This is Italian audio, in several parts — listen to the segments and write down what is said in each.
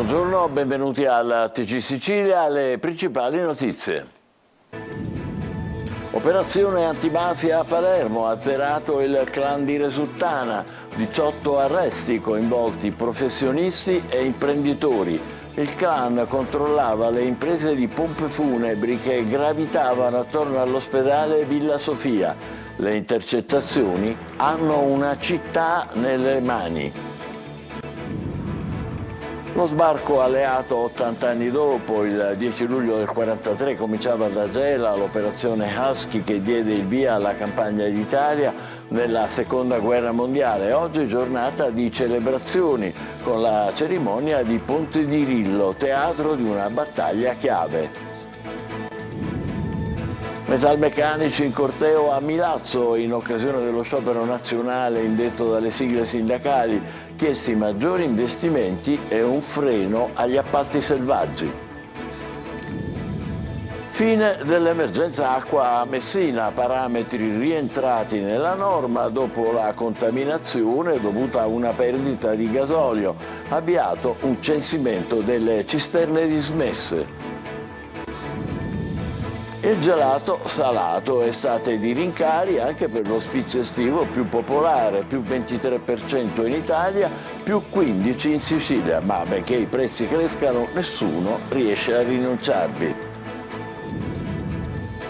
Buongiorno, benvenuti al TG Sicilia, le principali notizie. Operazione antimafia a Palermo, azzerato il clan di Resultana, 18 arresti coinvolti professionisti e imprenditori. Il clan controllava le imprese di pompe funebri che gravitavano attorno all'ospedale Villa Sofia. Le intercettazioni hanno una città nelle mani. Lo sbarco alleato 80 anni dopo, il 10 luglio del 1943, cominciava da Gela l'operazione Husky che diede il via alla campagna d'Italia nella Seconda Guerra Mondiale. Oggi giornata di celebrazioni con la cerimonia di Ponte di Rillo, teatro di una battaglia chiave. Metalmeccanici in corteo a Milazzo in occasione dello sciopero nazionale indetto dalle sigle sindacali, chiesti maggiori investimenti e un freno agli appalti selvaggi. Fine dell'emergenza acqua a Messina, parametri rientrati nella norma dopo la contaminazione dovuta a una perdita di gasolio, avviato un censimento delle cisterne dismesse. Il gelato salato, estate di rincari anche per l'ospizio estivo più popolare, più 23% in Italia, più 15% in Sicilia, ma benché i prezzi crescano nessuno riesce a rinunciarvi.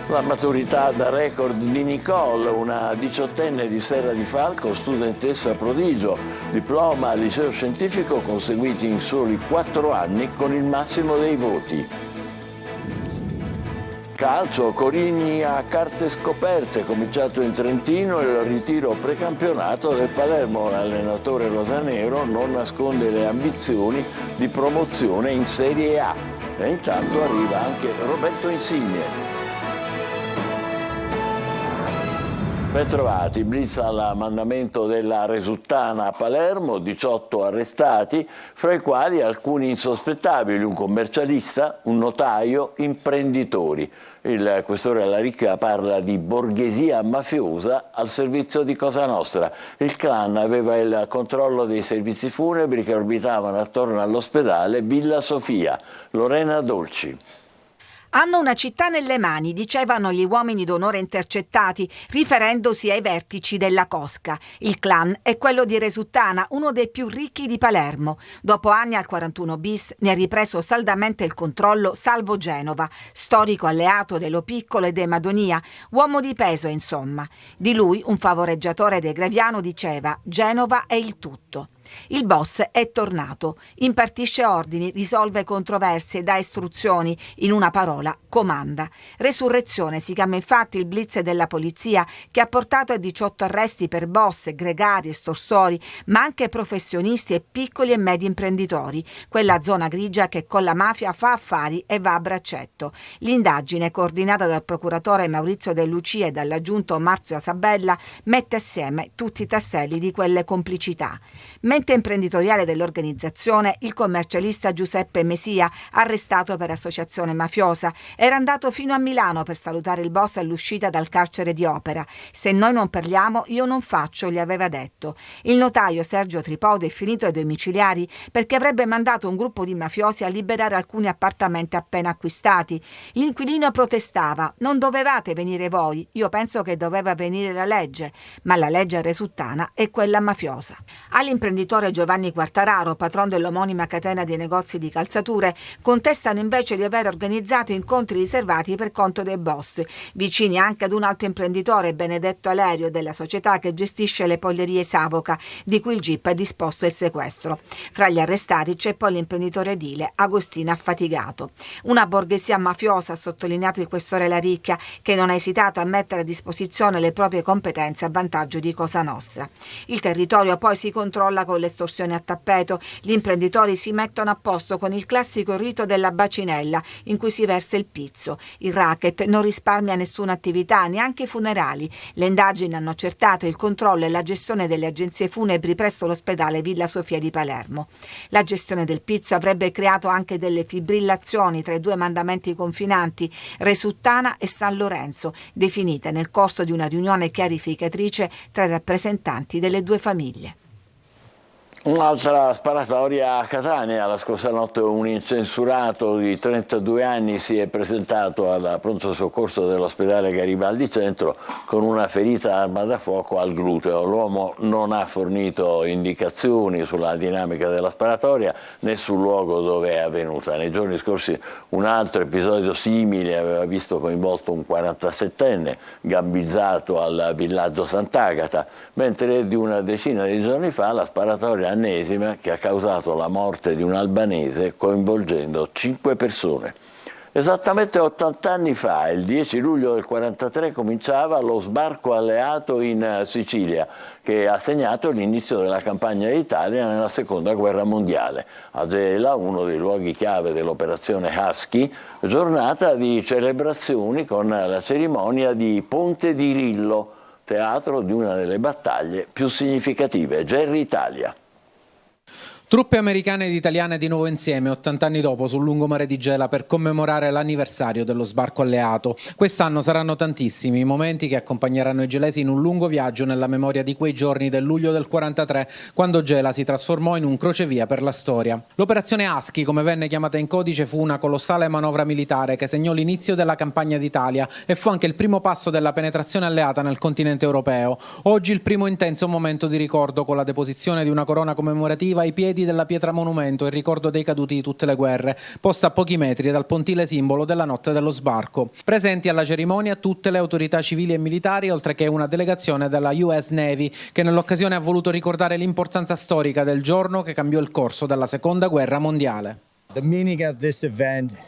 La maturità da record di Nicole, una diciottenne di Serra di Falco, studentessa prodigio, diploma al liceo scientifico conseguiti in soli 4 anni con il massimo dei voti. Calcio, Corigni a carte scoperte, cominciato in Trentino il ritiro precampionato del Palermo. L'allenatore rosanero non nasconde le ambizioni di promozione in Serie A. E intanto arriva anche Roberto Insigne. Bentrovati, blitz al mandamento della Resultana a Palermo, 18 arrestati, fra i quali alcuni insospettabili, un commercialista, un notaio, imprenditori. Il questore Allaricchia parla di borghesia mafiosa al servizio di Cosa Nostra. Il clan aveva il controllo dei servizi funebri che orbitavano attorno all'ospedale Villa Sofia. Lorena Dolci. Hanno una città nelle mani, dicevano gli uomini d'onore intercettati, riferendosi ai vertici della cosca. Il clan è quello di Resultana, uno dei più ricchi di Palermo. Dopo anni al 41 bis ne ha ripreso saldamente il controllo Salvo Genova, storico alleato dello Piccolo e dei Madonia, uomo di peso insomma. Di lui un favoreggiatore dei Graviano diceva: Genova è il tutto. Il boss è tornato, impartisce ordini, risolve controversie, dà istruzioni, in una parola comanda. Resurrezione si chiama infatti il blitz della polizia che ha portato a 18 arresti per boss, gregari, estorsori, ma anche professionisti e piccoli e medi imprenditori, quella zona grigia che con la mafia fa affari e va a braccetto. L'indagine, coordinata dal procuratore Maurizio De Lucia e dall'aggiunto Marzio Sabella, mette assieme tutti i tasselli di quelle complicità. Mente imprenditoriale dell'organizzazione, il commercialista Giuseppe Mesia, arrestato per associazione mafiosa, era andato fino a Milano per salutare il boss all'uscita dal carcere di Opera. Se noi non parliamo, io non faccio, gli aveva detto. Il notaio Sergio Tripodi è finito ai domiciliari perché avrebbe mandato un gruppo di mafiosi a liberare alcuni appartamenti appena acquistati. L'inquilino protestava: non dovevate venire voi, io penso che doveva venire la legge, ma la legge Resultana è quella mafiosa. All'imprenditore Giovanni Quartararo, patron dell'omonima catena di negozi di calzature, contestano invece di aver organizzato incontri riservati per conto dei boss, vicini anche ad un altro imprenditore, Benedetto Alerio, della società che gestisce le pollerie Savoca, di cui il GIP ha disposto il sequestro. Fra gli arrestati c'è poi l'imprenditore edile Agostino Affatigato. Una borghesia mafiosa, ha sottolineato il questore Laricchia, che non ha esitato a mettere a disposizione le proprie competenze a vantaggio di Cosa Nostra. Il territorio poi si controlla con l'estorsione a tappeto. Gli imprenditori si mettono a posto con il classico rito della bacinella in cui si versa il pizzo. Il racket non risparmia nessuna attività, neanche i funerali. Le indagini hanno accertato il controllo e la gestione delle agenzie funebri presso l'ospedale Villa Sofia di Palermo. La gestione del pizzo avrebbe creato anche delle fibrillazioni tra i due mandamenti confinanti, Resultana e San Lorenzo, definite nel corso di una riunione chiarificatrice tra i rappresentanti delle due famiglie. Un'altra sparatoria a Catania. La scorsa notte un incensurato di 32 anni si è presentato al pronto soccorso dell'ospedale Garibaldi Centro con una ferita a arma da fuoco al gluteo. L'uomo non ha fornito indicazioni sulla dinamica della sparatoria né sul luogo dove è avvenuta. Nei giorni scorsi un altro episodio simile aveva visto coinvolto un 47enne gambizzato al villaggio Sant'Agata, mentre di una decina di giorni fa la sparatoria ennesima che ha causato la morte di un albanese coinvolgendo 5 persone. Esattamente 80 anni fa, il 10 luglio del 1943, cominciava lo sbarco alleato in Sicilia, che ha segnato l'inizio della campagna d'Italia nella Seconda Guerra Mondiale. A Gela, uno dei luoghi chiave dell'operazione Husky, giornata di celebrazioni con la cerimonia di Ponte di Rillo, teatro di una delle battaglie più significative, Gerry Italia. Truppe americane ed italiane di nuovo insieme 80 anni dopo sul lungomare di Gela per commemorare l'anniversario dello sbarco alleato. Quest'anno saranno tantissimi i momenti che accompagneranno i gelesi in un lungo viaggio nella memoria di quei giorni del luglio del 43, quando Gela si trasformò in un crocevia per la storia. L'operazione Husky, come venne chiamata in codice, fu una colossale manovra militare che segnò l'inizio della campagna d'Italia e fu anche il primo passo della penetrazione alleata nel continente europeo. Oggi il primo intenso momento di ricordo con la deposizione di una corona commemorativa ai piedi della pietra monumento in ricordo dei caduti di tutte le guerre, posta a pochi metri dal pontile simbolo della notte dello sbarco. Presenti alla cerimonia tutte le autorità civili e militari, oltre che una delegazione della US Navy, che nell'occasione ha voluto ricordare l'importanza storica del giorno che cambiò il corso della Seconda Guerra Mondiale.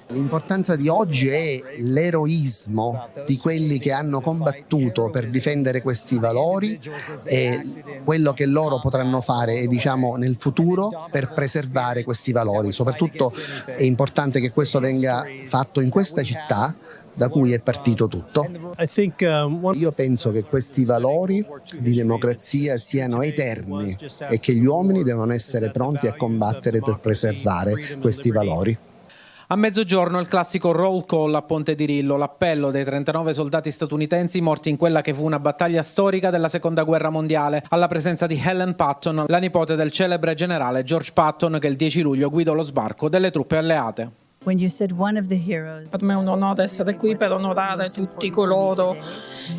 L'importanza di oggi è l'eroismo di quelli che hanno combattuto per difendere questi valori e quello che loro potranno fare, diciamo, nel futuro per preservare questi valori. Soprattutto è importante che questo venga fatto in questa città da cui è partito tutto. Io penso che questi valori di democrazia siano eterni e che gli uomini devono essere pronti a combattere per preservare questi valori. A mezzogiorno il classico roll call a Ponte di Rillo, l'appello dei 39 soldati statunitensi morti in quella che fu una battaglia storica della Seconda Guerra Mondiale, alla presenza di Helen Patton, la nipote del celebre generale George Patton che il 10 luglio guidò lo sbarco delle truppe alleate. Per me è un onore essere qui per onorare tutti coloro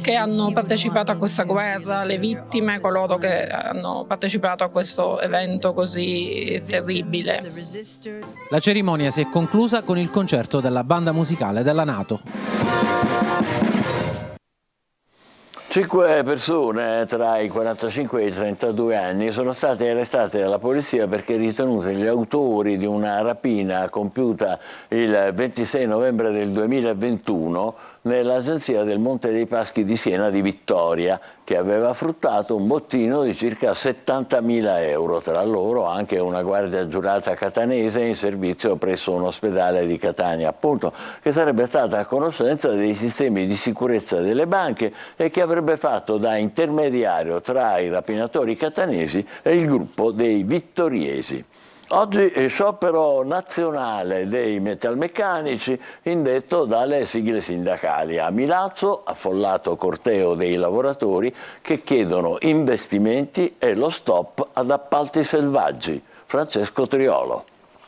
che hanno partecipato a questa guerra, le vittime, coloro che hanno partecipato a questo evento così terribile. La cerimonia si è conclusa con il concerto della banda musicale della NATO. 5 persone tra i 45 e i 32 anni sono state arrestate dalla polizia perché ritenute gli autori di una rapina compiuta il 26 novembre del 2021 nell'agenzia del Monte dei Paschi di Siena di Vittoria, che aveva fruttato un bottino di circa 70.000 euro, tra loro anche una guardia giurata catanese in servizio presso un ospedale di Catania, appunto, che sarebbe stata a conoscenza dei sistemi di sicurezza delle banche e che avrebbe fatto da intermediario tra i rapinatori catanesi e il gruppo dei vittoriesi. Oggi è sciopero nazionale dei metalmeccanici indetto dalle sigle sindacali. A Milazzo, affollato corteo dei lavoratori che chiedono investimenti e lo stop ad appalti selvaggi. Francesco Triolo.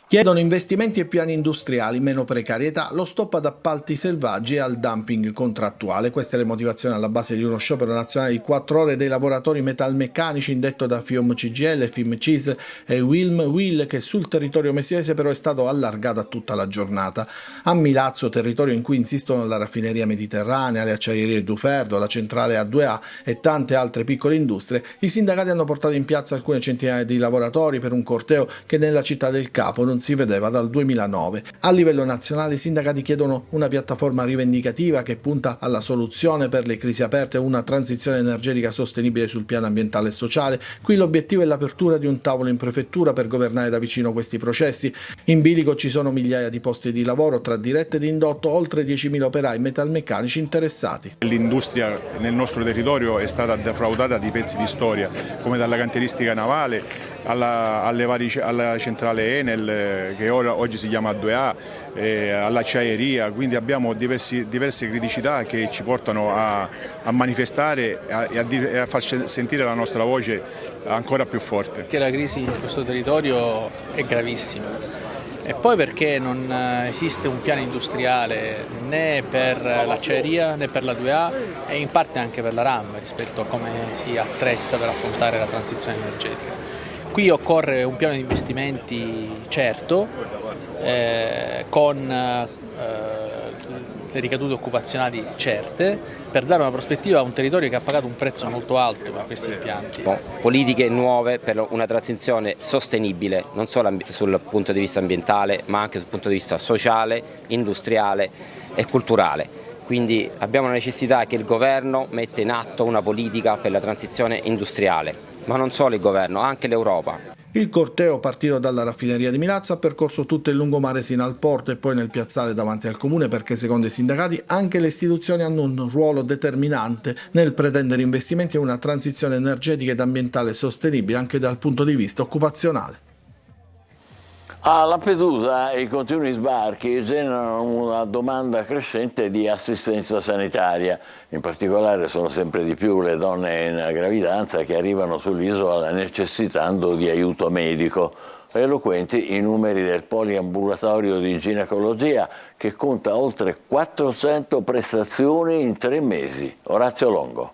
Chiedono investimenti e piani industriali, meno precarietà, lo stop ad appalti selvaggi e al dumping contrattuale. Queste le motivazioni alla base di uno sciopero nazionale di 4 ore dei lavoratori metalmeccanici indetto da FIOM CGIL, FIMCIS e Wilm Will, che sul territorio messinese però è stato allargato a tutta la giornata. A Milazzo, territorio in cui insistono la raffineria mediterranea, le acciaierie Duferdo, la centrale A2A e tante altre piccole industrie, i sindacati hanno portato in piazza alcune centinaia di lavoratori per un corteo che nella città del Capo non si vedeva dal 2009. A livello nazionale i sindacati chiedono una piattaforma rivendicativa che punta alla soluzione per le crisi aperte e una transizione energetica sostenibile sul piano ambientale e sociale. Qui l'obiettivo è l'apertura di un tavolo in prefettura per governare da vicino questi processi. In bilico ci sono migliaia di posti di lavoro tra diretto ed indotto, oltre 10.000 operai metalmeccanici interessati. L'industria nel nostro territorio è stata defraudata di pezzi di storia, come dalla cantieristica navale alla centrale Enel, che oggi si chiama A2A, all'acciaieria, quindi abbiamo diverse criticità che ci portano a manifestare e a far sentire la nostra voce ancora più forte. Perché la crisi in questo territorio è gravissima. E poi perché non esiste un piano industriale né per l'acciaieria né per la 2A e in parte anche per la RAM rispetto a come si attrezza per affrontare la transizione energetica. Qui occorre un piano di investimenti certo, con le ricadute occupazionali certe, per dare una prospettiva a un territorio che ha pagato un prezzo molto alto per questi impianti. Politiche nuove per una transizione sostenibile, non solo sul punto di vista ambientale, ma anche sul punto di vista sociale, industriale e culturale. Quindi abbiamo la necessità che il governo metta in atto una politica per la transizione industriale, ma non solo il governo, anche l'Europa. Il corteo, partito dalla raffineria di Milazzo, ha percorso tutto il lungomare sino al porto e poi nel piazzale davanti al comune, perché secondo i sindacati anche le istituzioni hanno un ruolo determinante nel pretendere investimenti in una transizione energetica ed ambientale sostenibile anche dal punto di vista occupazionale. A Lampedusa i continui sbarchi generano una domanda crescente di assistenza sanitaria. In particolare sono sempre di più le donne in gravidanza che arrivano sull'isola necessitando di aiuto medico. Eloquenti i numeri del poliambulatorio di ginecologia che conta oltre 400 prestazioni in 3 mesi. Orazio Longo.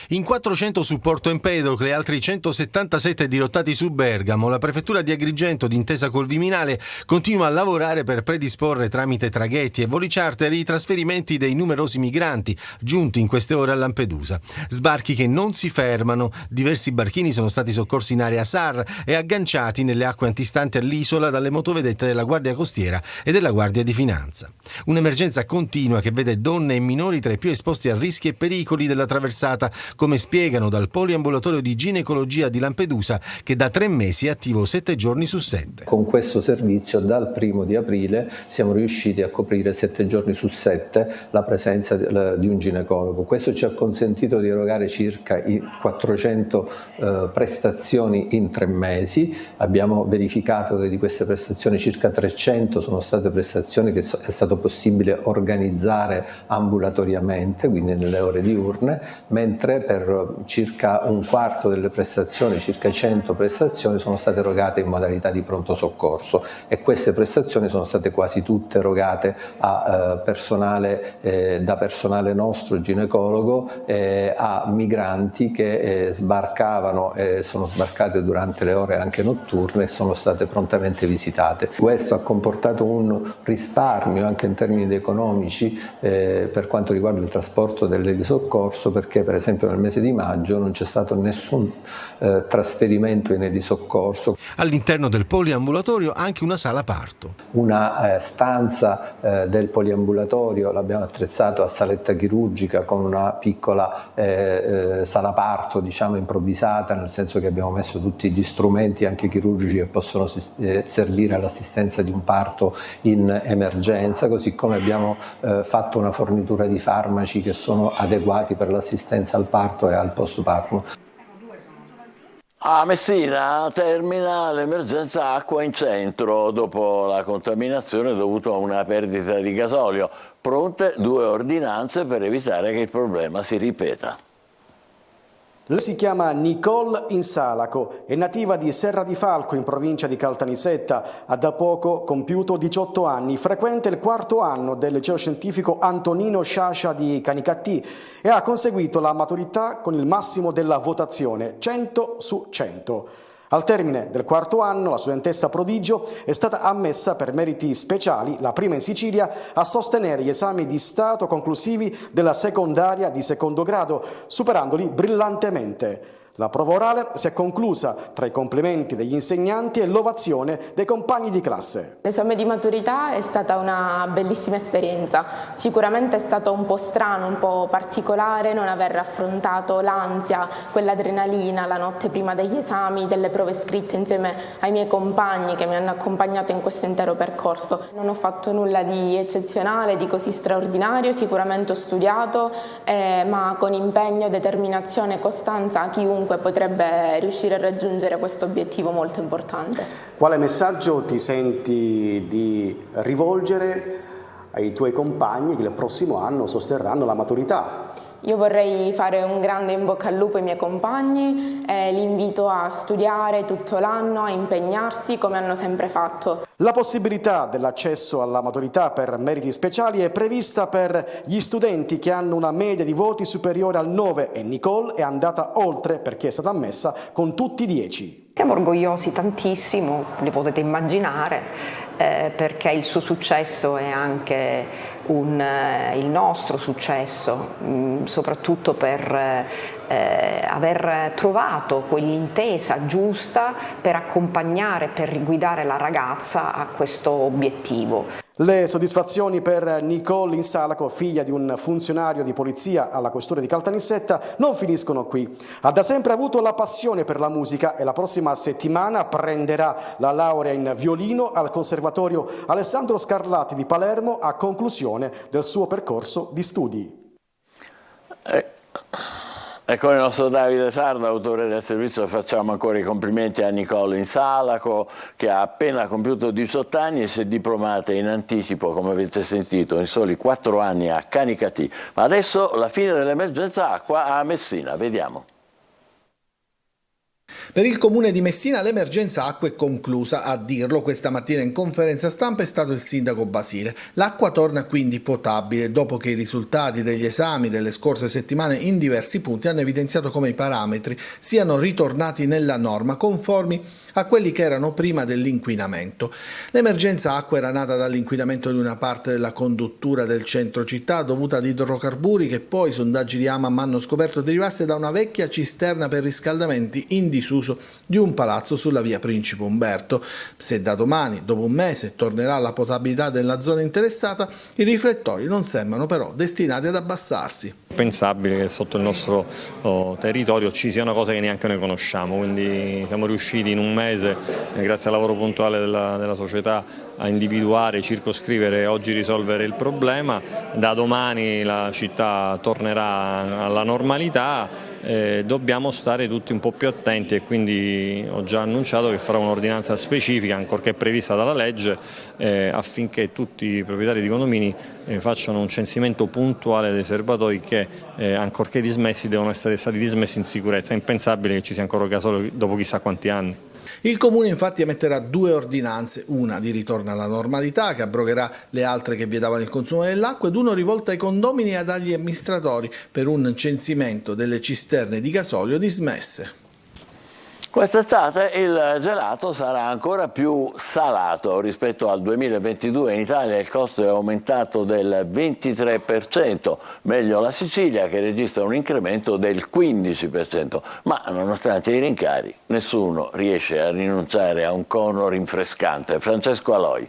In 400 su Porto Empedocle e altri 177 dirottati su Bergamo, la prefettura di Agrigento, d'intesa col Viminale, continua a lavorare per predisporre tramite traghetti e voli charter i trasferimenti dei numerosi migranti giunti in queste ore a Lampedusa. Sbarchi che non si fermano. Diversi barchini sono stati soccorsi in area SAR e agganciati nelle acque antistanti all'isola dalle motovedette della Guardia Costiera e della Guardia di Finanza. Un'emergenza continua che vede donne e minori tra i più esposti a rischi e pericoli della traversata, come spiegano dal poliambulatorio di ginecologia di Lampedusa, che da 3 mesi è attivo 7 giorni su 7. Con questo servizio dal 1° di aprile siamo riusciti a coprire 7 giorni su 7 la presenza di un ginecologo. Questo ci ha consentito di erogare circa 400 prestazioni in 3 mesi. Abbiamo verificato che di queste prestazioni circa 300 sono state prestazioni che è stato possibile organizzare ambulatoriamente, quindi nelle ore diurne, mentre per circa un quarto delle prestazioni, circa 100 prestazioni, sono state erogate in modalità di pronto soccorso, e queste prestazioni sono state quasi tutte erogate a da personale nostro ginecologo a migranti che sbarcavano e sono sbarcate durante le ore anche notturne e sono state prontamente visitate. Questo ha comportato un risparmio anche in termini economici per quanto riguarda il trasporto di soccorso, perché per esempio nel mese di maggio non c'è stato nessun trasferimento in di soccorso. All'interno del poliambulatorio anche una sala parto. Una stanza del poliambulatorio l'abbiamo attrezzata a saletta chirurgica con una piccola sala parto, diciamo improvvisata, nel senso che abbiamo messo tutti gli strumenti anche chirurgici che possono servire all'assistenza di un parto in emergenza, così come abbiamo fatto una fornitura di farmaci che sono adeguati per l'assistenza al parto e al postpartum. A Messina termina l'emergenza acqua in centro dopo la contaminazione dovuta a una perdita di gasolio. Pronte 2 ordinanze per evitare che il problema si ripeta. Lei si chiama Nicole Insalaco, è nativa di Serra di Falco in provincia di Caltanissetta, ha da poco compiuto 18 anni, frequenta il 4º anno del liceo scientifico Antonino Sciascia di Canicattì e ha conseguito la maturità con il massimo della votazione, 100 su 100. Al termine del 4º anno la studentessa prodigio è stata ammessa per meriti speciali, la prima in Sicilia, a sostenere gli esami di Stato conclusivi della secondaria di 2° grado, superandoli brillantemente. La prova orale si è conclusa tra i complimenti degli insegnanti e l'ovazione dei compagni di classe. L'esame di maturità è stata una bellissima esperienza. Sicuramente è stato un po' strano, un po' particolare non aver affrontato l'ansia, quell'adrenalina la notte prima degli esami, delle prove scritte insieme ai miei compagni che mi hanno accompagnato in questo intero percorso. Non ho fatto nulla di eccezionale, di così straordinario, sicuramente ho studiato, ma con impegno, determinazione e costanza chiunque chiunque potrebbe riuscire a raggiungere questo obiettivo molto importante. Quale messaggio ti senti di rivolgere ai tuoi compagni che il prossimo anno sosterranno la maturità? Io vorrei fare un grande in bocca al lupo ai miei compagni e li invito a studiare tutto l'anno, a impegnarsi come hanno sempre fatto. La possibilità dell'accesso alla maturità per meriti speciali è prevista per gli studenti che hanno una media di voti superiore al 9 e Nicole è andata oltre perché è stata ammessa con tutti i 10. Siamo orgogliosi tantissimo, li potete immaginare, perché il suo successo è anche il nostro successo, soprattutto per aver trovato quell'intesa giusta per accompagnare, per guidare la ragazza a questo obiettivo. Le soddisfazioni per Nicole Insalaco, figlia di un funzionario di polizia alla questura di Caltanissetta, non finiscono qui. Ha da sempre avuto la passione per la musica e la prossima settimana prenderà la laurea in violino al Conservatorio Alessandro Scarlatti di Palermo a conclusione del suo percorso di studi. E con il nostro Davide Sarda, autore del servizio, facciamo ancora i complimenti a Nicole Insalaco, che ha appena compiuto 18 anni e si è diplomata in anticipo, come avete sentito, in soli 4 anni a Canicattì. Ma adesso la fine dell'emergenza acqua a Messina, vediamo. Per il comune di Messina l'emergenza acqua è conclusa, a dirlo questa mattina in conferenza stampa è stato il sindaco Basile. L'acqua torna quindi potabile dopo che i risultati degli esami delle scorse settimane in diversi punti hanno evidenziato come i parametri siano ritornati nella norma, conformi a quelli che erano prima dell'inquinamento. L'emergenza acqua era nata dall'inquinamento di una parte della conduttura del centro città dovuta ad idrocarburi che poi sondaggi di AMAM hanno scoperto derivasse da una vecchia cisterna per riscaldamenti in disuso di un palazzo sulla via Principe Umberto. Se da domani, dopo un mese, tornerà la potabilità della zona interessata, i riflettori non sembrano però destinati ad abbassarsi. È pensabile che sotto il nostro territorio ci siano cose che neanche noi conosciamo, quindi siamo riusciti in un mese, grazie al lavoro puntuale della società, a individuare, circoscrivere e oggi risolvere il problema. Da domani la città tornerà alla normalità. Dobbiamo stare tutti un po' più attenti e quindi ho già annunciato che farò un'ordinanza specifica, ancorché prevista dalla legge, affinché tutti i proprietari di condomini facciano un censimento puntuale dei serbatoi che, ancorché dismessi, devono essere stati dismessi in sicurezza. È impensabile che ci sia ancora gasolio dopo chissà quanti anni. Il Comune infatti emetterà 2 ordinanze, una di ritorno alla normalità che abrogherà le altre che vietavano il consumo dell'acqua ed uno rivolta ai condomini e agli amministratori per un censimento delle cisterne di gasolio dismesse. Quest'estate il gelato sarà ancora più salato rispetto al 2022. In Italia il costo è aumentato del 23%, meglio la Sicilia che registra un incremento del 15%, ma nonostante i rincari nessuno riesce a rinunciare a un cono rinfrescante. Francesco Aloi.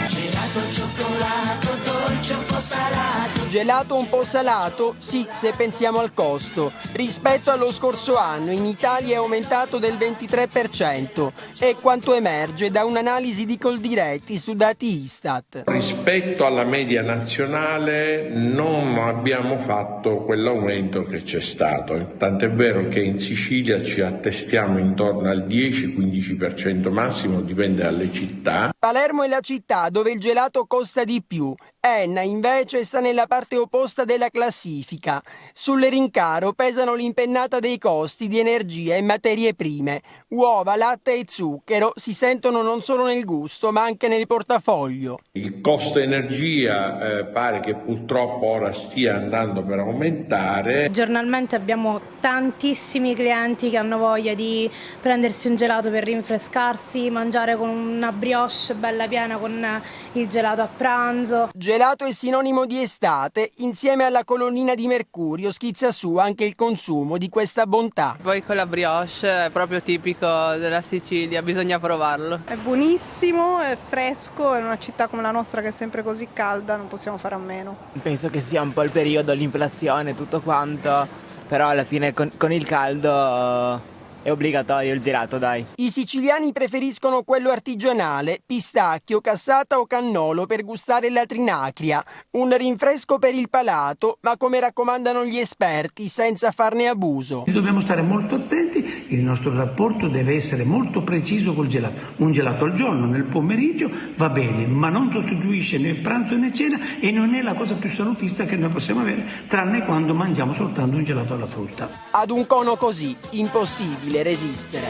Gelato, cioccolato, dolce, un po' salato. Gelato un po' salato? Sì, se pensiamo al costo. Rispetto allo scorso anno in Italia è aumentato del 23%. È quanto emerge da un'analisi di Coldiretti su dati Istat. Rispetto alla media nazionale non abbiamo fatto quell'aumento che c'è stato. Tant'è vero che in Sicilia ci attestiamo intorno al 10-15% massimo, dipende dalle città. Palermo è la città dove il gelato costa di più. Enna invece sta nella parte opposta della classifica. Sul rincaro pesano l'impennata dei costi di energia e materie prime. Uova, latte e zucchero si sentono non solo nel gusto ma anche nel portafoglio. Il costo energia pare che purtroppo ora stia andando per aumentare. Giornalmente abbiamo tantissimi clienti che hanno voglia di prendersi un gelato per rinfrescarsi, mangiare con una brioche bella piena con il gelato a pranzo. Gelato è sinonimo di estate, insieme alla colonnina di mercurio schizza su anche il consumo di questa bontà. Poi con la brioche è proprio tipico della Sicilia, bisogna provarlo. È buonissimo, è fresco, in una città come la nostra che è sempre così calda non possiamo fare a meno. Penso che sia un po' il periodo, l'inflazione, tutto quanto, però alla fine con il caldo è obbligatorio il gelato, dai. I siciliani preferiscono quello artigianale, pistacchio, cassata o cannolo per gustare la trinacria. Un rinfresco per il palato, ma come raccomandano gli esperti, senza farne abuso. Dobbiamo stare molto attenti, il nostro rapporto deve essere molto preciso col gelato. Un gelato al giorno, nel pomeriggio va bene, ma non sostituisce né pranzo né cena e non è la cosa più salutista che noi possiamo avere, tranne quando mangiamo soltanto un gelato alla frutta. Ad un cono così, impossibile resistere.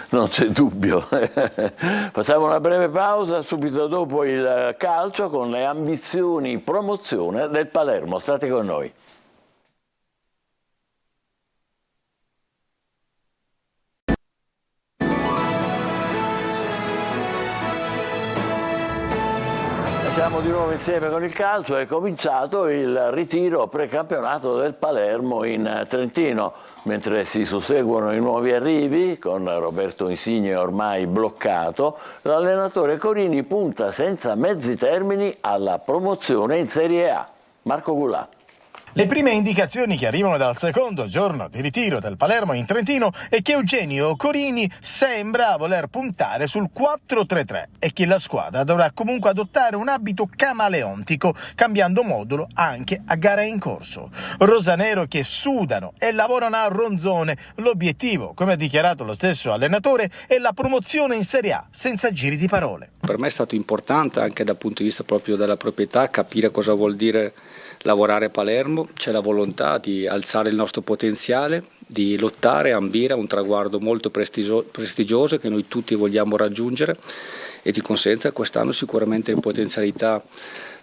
Non c'è dubbio. Facciamo una breve pausa, subito dopo il calcio con le ambizioni promozione del Palermo. State con noi. Siamo di nuovo insieme con il calcio. È cominciato il ritiro precampionato del Palermo in Trentino, mentre si susseguono i nuovi arrivi con Roberto Insigne ormai bloccato. L'allenatore Corini punta senza mezzi termini alla promozione in Serie A. Marco Gulà. Le prime indicazioni che arrivano dal secondo giorno di ritiro del Palermo in Trentino è che Eugenio Corini sembra voler puntare sul 4-3-3 e che la squadra dovrà comunque adottare un abito camaleontico, cambiando modulo anche a gara in corso. Rosanero che sudano e lavorano a ronzone. L'obiettivo, come ha dichiarato lo stesso allenatore, è la promozione in Serie A, senza giri di parole. Per me è stato importante anche dal punto di vista proprio della proprietà capire cosa vuol dire lavorare a Palermo. C'è la volontà di alzare il nostro potenziale, di lottare, ambire a un traguardo molto prestigioso che noi tutti vogliamo raggiungere e di conseguenza quest'anno sicuramente le potenzialità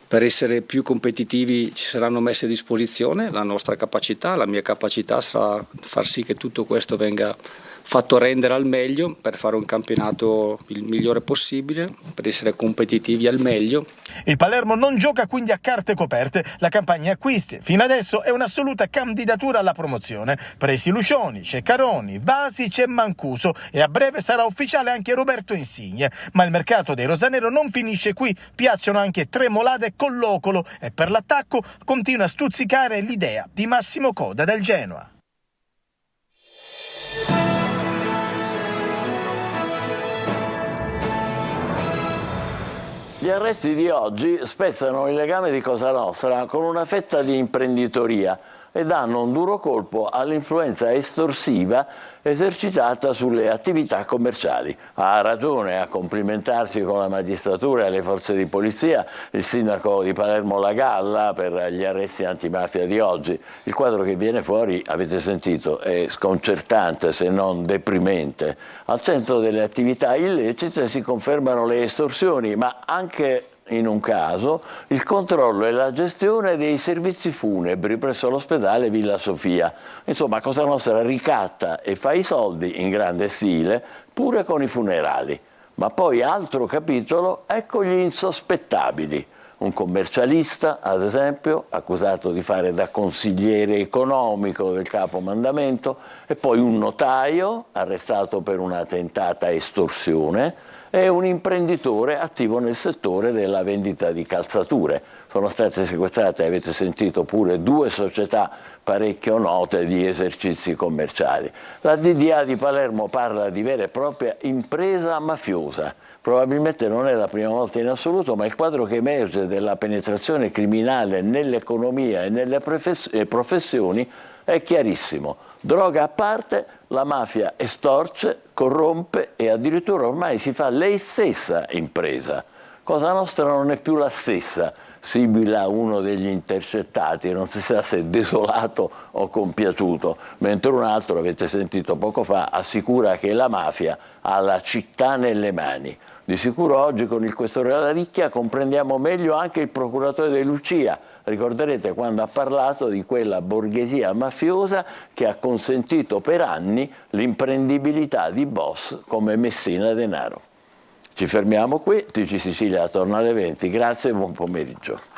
per essere più competitivi ci saranno messe a disposizione. La nostra capacità, la mia capacità sarà far sì che tutto questo venga fatto rendere al meglio per fare un campionato il migliore possibile, per essere competitivi al meglio. Il Palermo non gioca quindi a carte coperte, la campagna acquisti fino adesso è un'assoluta candidatura alla promozione. Presi Lucioni, Ceccaroni, Vasic e Mancuso e a breve sarà ufficiale anche Roberto Insigne. Ma il mercato dei rosanero non finisce qui, piacciono anche Tremolada e Collocolo e per l'attacco continua a stuzzicare l'idea di Massimo Coda del Genoa. Gli arresti di oggi spezzano il legame di Cosa Nostra con una fetta di imprenditoria e danno un duro colpo all'influenza estorsiva esercitata sulle attività commerciali. Ha ragione a complimentarsi con la magistratura e le forze di polizia il sindaco di Palermo La Galla per gli arresti antimafia di oggi. Il quadro che viene fuori, avete sentito, è sconcertante se non deprimente. Al centro delle attività illecite si confermano le estorsioni, ma anche in un caso il controllo e la gestione dei servizi funebri presso l'ospedale Villa Sofia. Insomma, Cosa Nostra ricatta e fa i soldi in grande stile pure con i funerali. Ma poi altro capitolo, ecco gli insospettabili. Un commercialista, ad esempio, accusato di fare da consigliere economico del capomandamento, e poi un notaio arrestato per una tentata estorsione e un imprenditore attivo nel settore della vendita di calzature. Sono state sequestrate, avete sentito, pure 2 società parecchio note di esercizi commerciali. La DDA di Palermo parla di vera e propria impresa mafiosa. Probabilmente non è la prima volta in assoluto, ma il quadro che emerge della penetrazione criminale nell'economia e nelle professioni è chiarissimo. Droga a parte, la mafia estorce, corrompe e addirittura ormai si fa lei stessa impresa. Cosa Nostra non è più la stessa, sibila uno degli intercettati, non si sa se desolato o compiaciuto, mentre un altro, avete sentito poco fa, assicura che la mafia ha la città nelle mani. Di sicuro oggi con il questore La Ricchia comprendiamo meglio anche il procuratore De Lucia. Ricorderete quando ha parlato di quella borghesia mafiosa che ha consentito per anni l'imprendibilità di boss come Messina Denaro. Ci fermiamo qui, TG Sicilia torna alle 20, grazie e buon pomeriggio.